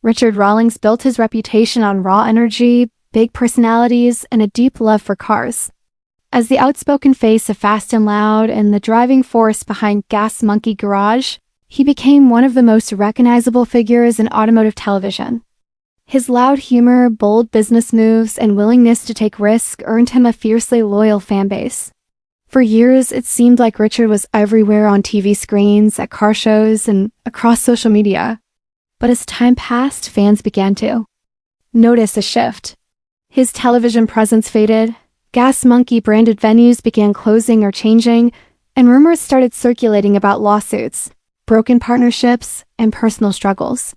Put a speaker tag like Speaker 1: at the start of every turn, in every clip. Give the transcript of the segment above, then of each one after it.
Speaker 1: Richard Rawlings built his reputation on raw energy, big personalities, and a deep love for cars. As the outspoken face of Fast and Loud and the driving force behind Gas Monkey Garage, he became one of the most recognizable figures in automotive television. His loud humor, bold business moves, and willingness to take risks earned him a fiercely loyal fanbase. For years, it seemed like Richard was everywhere on TV screens, at car shows, and across social media. But as time passed, fans began to notice a shift. His television presence faded, Gas Monkey branded venues began closing or changing, and rumors started circulating about lawsuits, broken partnerships, and personal struggles.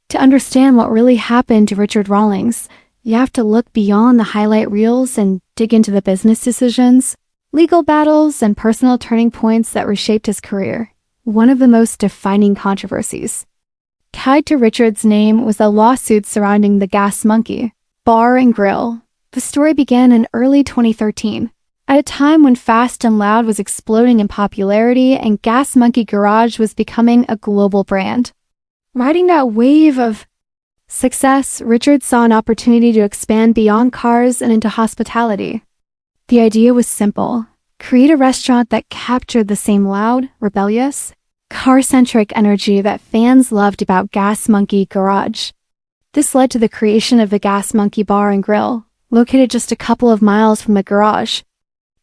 Speaker 1: To understand what really happened to Richard Rawlings, you have to look beyond the highlight reels and dig into the business decisions, legal battles, and personal turning points that reshaped his career. One of the most defining controversies tied to Richard's name was a lawsuit surrounding the Gas Monkey Bar and Grill. The story began in early 2013, at a time when Fast and Loud was exploding in popularity and Gas Monkey Garage was becoming a global brand. Riding that wave of success, Richard saw an opportunity to expand beyond cars and into hospitality. The idea was simple: create a restaurant that captured the same loud, rebellious, car-centric energy that fans loved about Gas Monkey Garage. This led to the creation of the Gas Monkey Bar and Grill, located just a couple of miles from the garage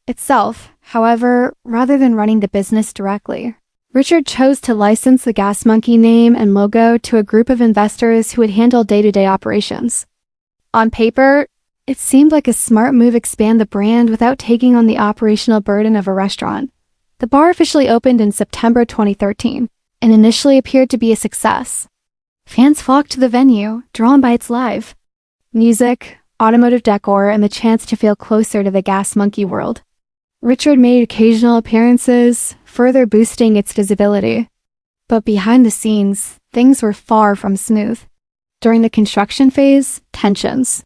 Speaker 1: itself. However, rather than running the business directly, Richard chose to license the Gas Monkey name and logo to a group of investors who would handle day-to-day operations. On paper, it seemed like a smart move to expand the brand without taking on the operational burden of a restaurant. The bar officially opened in September 2013 and initially appeared to be a success. Fans flocked to the venue, drawn by its live music, automotive decor, and the chance to feel closer to the Gas Monkey world. Richard made occasional appearances, further boosting its visibility. But behind the scenes, things were far from smooth. During the construction phase, tensions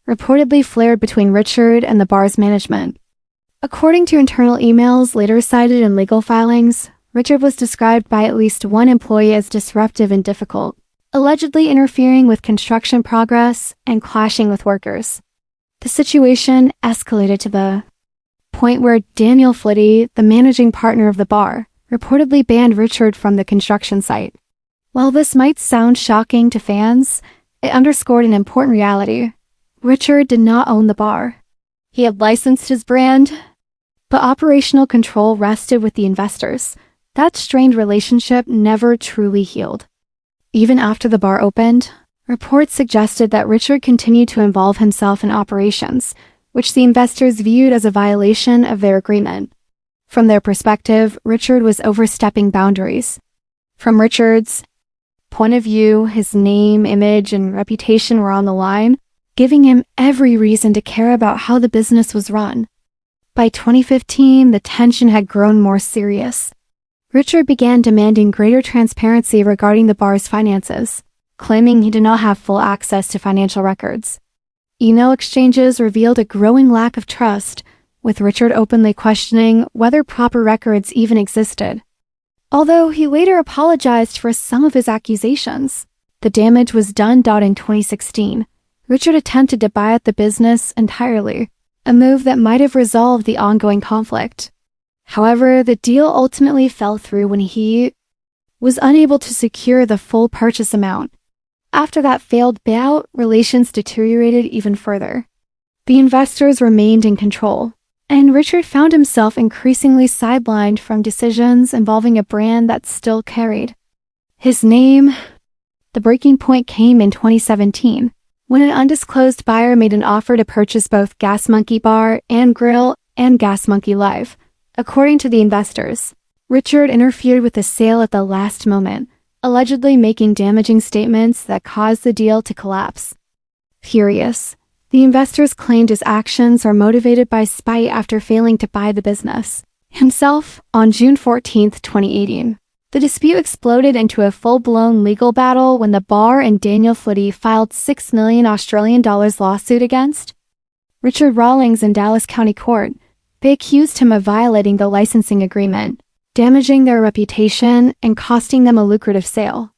Speaker 1: reportedly flared between Richard and the bar's management. According to internal emails later cited in legal filings, Richard was described by at least one employee as disruptive and difficult, allegedly interfering with construction progress and clashing with workers. The situation escalated to the point where Daniel Flitty, the managing partner of the bar, reportedly banned Richard from the construction site. While this might sound shocking to fans, it underscored an important reality. Richard did not own the bar. He had licensed his brand, but operational control rested with the investors. That strained relationship never truly healed. Even after the bar opened, reports suggested that Richard continued to involve himself in operations, which the investors viewed as a violation of their agreement. From their perspective, Richard was overstepping boundaries. From Richard's point of view, his name, image, and reputation were on the line, giving him every reason to care about how the business was run. By 2015, the tension had grown more serious. Richard began demanding greater transparency regarding the bar's finances, claiming he did not have full access to financial records. Email exchanges revealed a growing lack of trust, with Richard openly questioning whether proper records even existed. Although he later apologized for some of his accusations, the damage was done. In 2016, Richard attempted to buy out the business entirely, a move that might have resolved the ongoing conflict. However, the deal ultimately fell through when he was unable to secure the full purchase amount. After that failed buyout, relations deteriorated even further. The investors remained in control, and Richard found himself increasingly sidelined from decisions involving a brand that still carried his name. The breaking point came in 2017, when an undisclosed buyer made an offer to purchase both Gas Monkey Bar and Grill and Gas Monkey Live. According to the investors, Richard interfered with the sale at the last moment, allegedly making damaging statements that caused the deal to collapse. Furious, the investors claimed his actions were motivated by spite after failing to buy the business himself. On June 14, 2018, the dispute exploded into a full-blown legal battle when the bar and Daniel Flitty filed $6 million Australian lawsuit against Richard Rawlings in Dallas County Court. They accused him of violating the licensing agreement, damaging their reputation, and costing them a lucrative sale.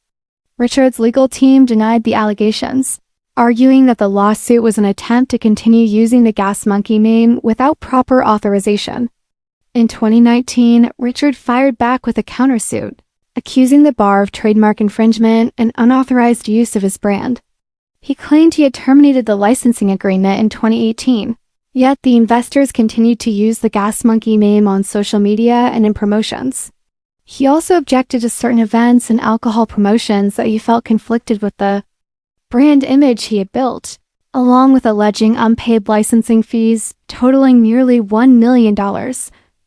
Speaker 1: Richard's legal team denied the allegations, arguing that the lawsuit was an attempt to continue using the Gas Monkey name without proper authorization. In 2019, Richard fired back with a countersuit, accusing the bar of trademark infringement and unauthorized use of his brand. He claimed he had terminated the licensing agreement in 2018, yet the investors continued to use the Gas Monkey name on social media and in promotions. He also objected to certain events and alcohol promotions that he felt conflicted with the brand image he had built, along with alleging unpaid licensing fees totaling nearly $1 million,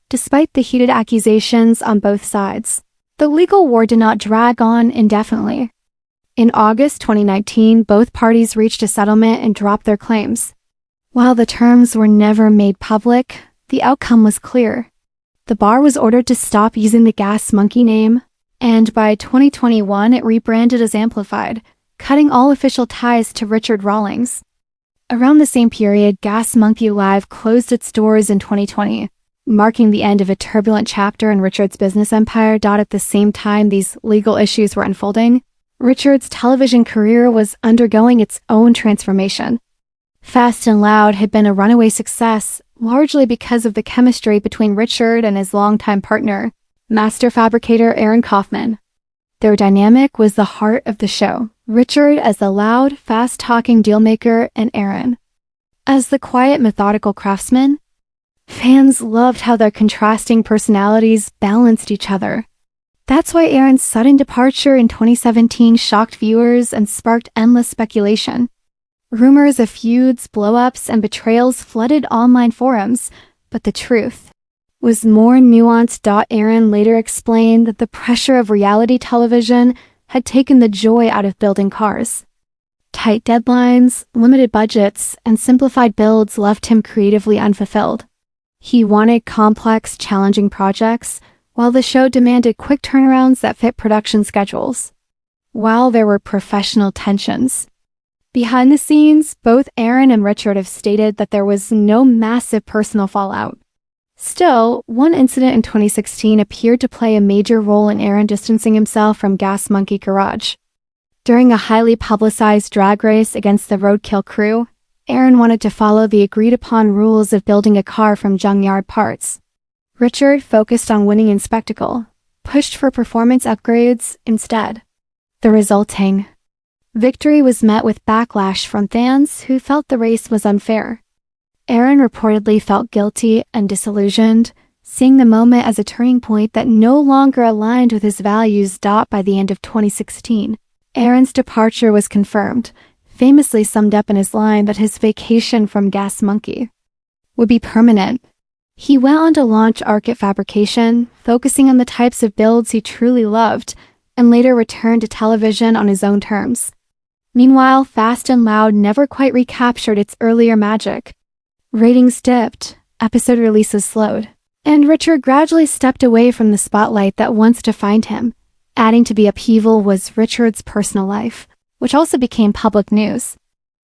Speaker 1: despite the heated accusations on both sides. The legal war did not drag on indefinitely. In August 2019, both parties reached a settlement and dropped their claims. While the terms were never made public, the outcome was clear. The bar was ordered to stop using the Gas Monkey name, and by 2021 it rebranded as Amplified, cutting all official ties to Richard Rawlings. Around the same period, Gas Monkey Live closed its doors in 2020, marking the end of a turbulent chapter in Richard's business empire. At the same time these legal issues were unfolding, Richard's television career was undergoing its own transformation. Fast and Loud had been a runaway success, largely because of the chemistry between Richard and his longtime partner, master fabricator Aaron Kaufman. Their dynamic was the heart of the show, Richard as the loud, fast-talking dealmaker and Aaron as the quiet, methodical craftsman. Fans loved how their contrasting personalities balanced each other. That's why Aaron's sudden departure in 2017 shocked viewers and sparked endless speculation. Rumors of feuds, blow-ups, and betrayals flooded online forums, but the truth was more nuanced. Aaron later explained that the pressure of reality television had taken the joy out of building cars. Tight deadlines, limited budgets, and simplified builds left him creatively unfulfilled. He wanted complex, challenging projects, while the show demanded quick turnarounds that fit production schedules. While there were professional tensions, behind the scenes, both Aaron and Richard have stated that there was no massive personal fallout. Still, one incident in 2016 appeared to play a major role in Aaron distancing himself from Gas Monkey Garage. During a highly publicized drag race against the Roadkill crew, Aaron wanted to follow the agreed-upon rules of building a car from junkyard parts. Richard focused on winning in spectacle, pushed for performance upgrades instead. The resulting victory was met with backlash from fans who felt the race was unfair. Aaron reportedly felt guilty and disillusioned, seeing the moment as a turning point that no longer aligned with his values. By the end of 2016, Aaron's departure was confirmed, famously summed up in his line that his vacation from Gas Monkey would be permanent. He went on to launch Arcit Fabrication, focusing on the types of builds he truly loved, and later returned to television on his own terms. Meanwhile, Fast and Loud never quite recaptured its earlier magic. Ratings dipped, episode releases slowed, and Richard gradually stepped away from the spotlight that once defined him. Adding to the upheaval was Richard's personal life, which also became public news.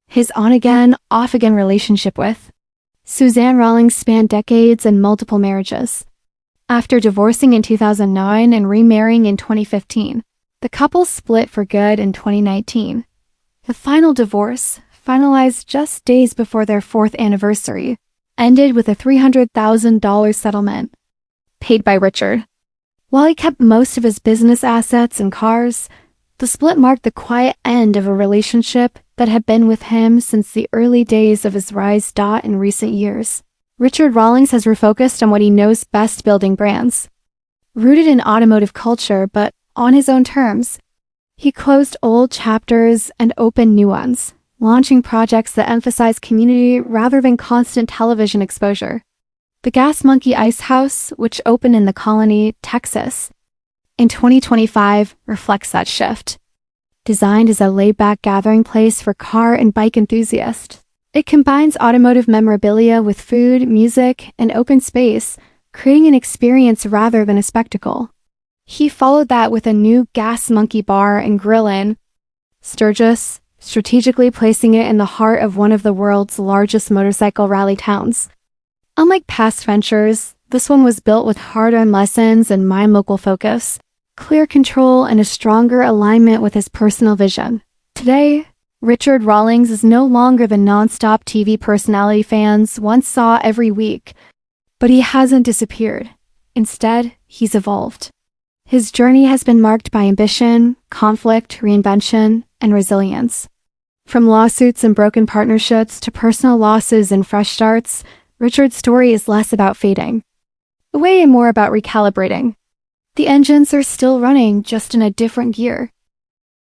Speaker 1: His on-again, off-again relationship with Suzanne Rawlings spanned decades and multiple marriages. After divorcing in 2009 and remarrying in 2015, the couple split for good in 2019. The final divorce, finalized just days before their 4th anniversary, ended with a $300,000 settlement paid by Richard. While he kept most of his business assets and cars, the split marked the quiet end of a relationship that had been with him since the early days of his rise. In recent years, Richard Rawlings has refocused on what he knows best: building brands. Rooted in automotive culture, but on his own terms, he closed old chapters and opened new ones, launching projects that emphasize community rather than constant television exposure. The Gas Monkey Ice House, which opened in the Colony, Texas, in 2025, reflects that shift. Designed as a laid-back gathering place for car and bike enthusiasts, it combines automotive memorabilia with food, music, and open space, creating an experience rather than a spectacle. He followed that with a new Gas Monkey bar and grill in Sturgis, strategically placing it in the heart of one of the world's largest motorcycle rally towns. Unlike past ventures, this one was built with hard-earned lessons and mind-local focus. clear control, and a stronger alignment with his personal vision. Today, Richard Rawlings is no longer the non-stop TV personality fans once saw every week, but he hasn't disappeared. Instead, he's evolved. His journey has been marked by ambition, conflict, reinvention, and resilience. From lawsuits and broken partnerships to personal losses and fresh starts, Richard's story is less about fading, way more about recalibrating. The engines are still running, just in a different gear.